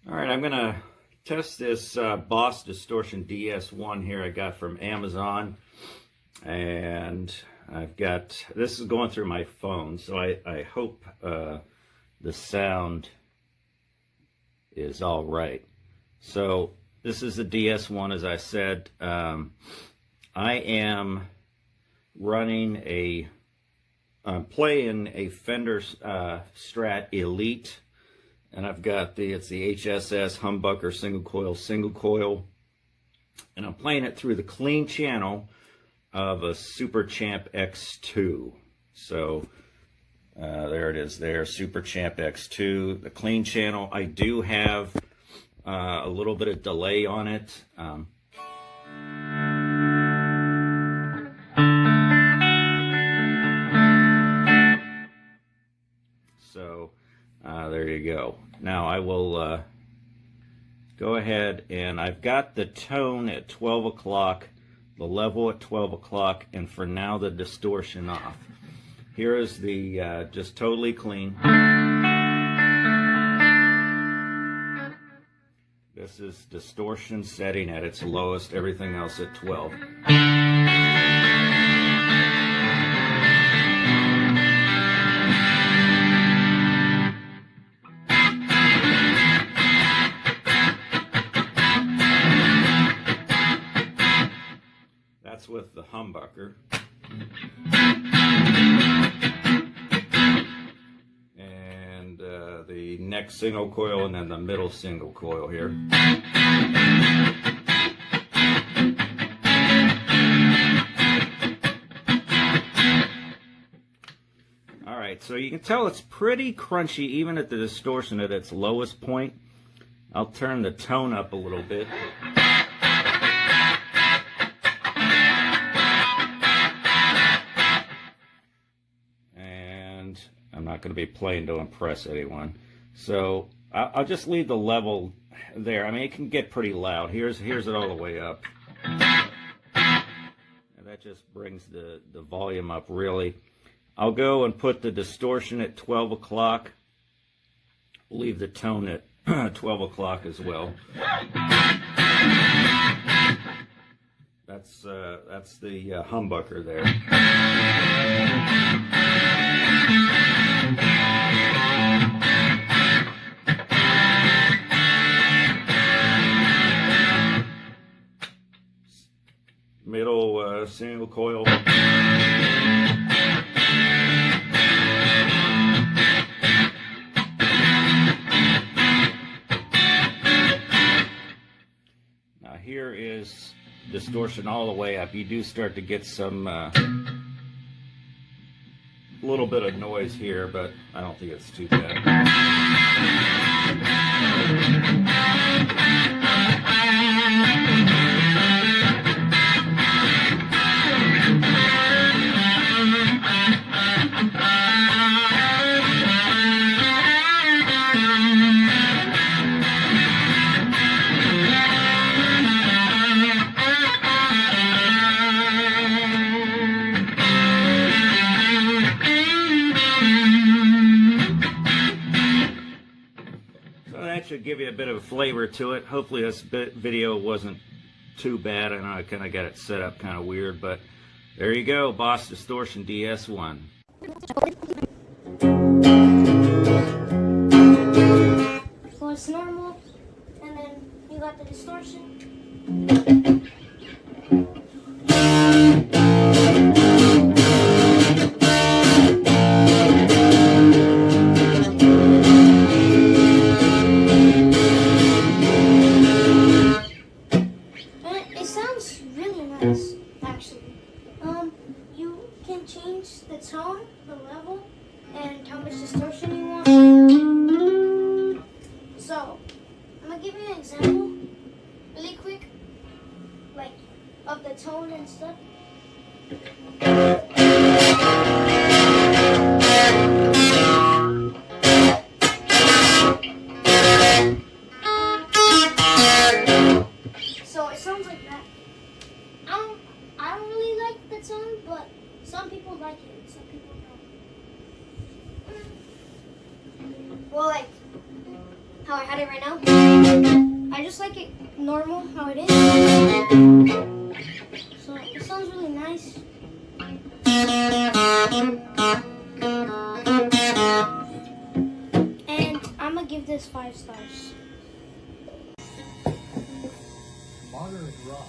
All right, I'm gonna test this Boss Distortion DS-1 here I got from Amazon, and I've got, this is going through my phone, so I hope the sound is all right. So this is the DS-1, as I said. I am running playing a Fender Strat Elite, and I've got it's the HSS humbucker single coil, and I'm playing it through the clean channel of a Super Champ X2. So there it is there, Super Champ X2, the clean channel. I do have a little bit of delay on it. So there you go. Now I will go ahead, and I've got the tone at 12 o'clock, the level at 12 o'clock, and for now the distortion off. Here is the just totally clean. This is distortion setting at its lowest, everything else at 12. That's with the humbucker. And the next single coil, and then the middle single coil here. Alright, so you can tell it's pretty crunchy even at the distortion at its lowest point. I'll turn the tone up a little bit. I'm not going to be playing to impress anyone, so I'll just leave the level there. I mean, it can get pretty loud. Here's it all the way up, and that just brings the volume up really. I'll go and put the distortion at 12 o'clock. Leave the tone at 12 o'clock as well. That's the humbucker there. Middle single coil. Now here is distortion all the way up. You do start to get some little bit of noise here, but I don't think it's too bad. Should give you a bit of a flavor to it. Hopefully this video wasn't too bad. I know I kind of got it set up kind of weird, but there you go, Boss Distortion DS-1. So it's normal, and then you got the distortion. You can change the tone, the level, and how much distortion you want. So, I'm gonna give you an example, really quick, like of the tone and stuff. So it sounds like that. I don't really like the tone, but some people like it, some people don't. Well, like how I had at it right now. I just like it normal, how it is. So it sounds really nice. And I'm gonna give this 5 stars. Moderate rock.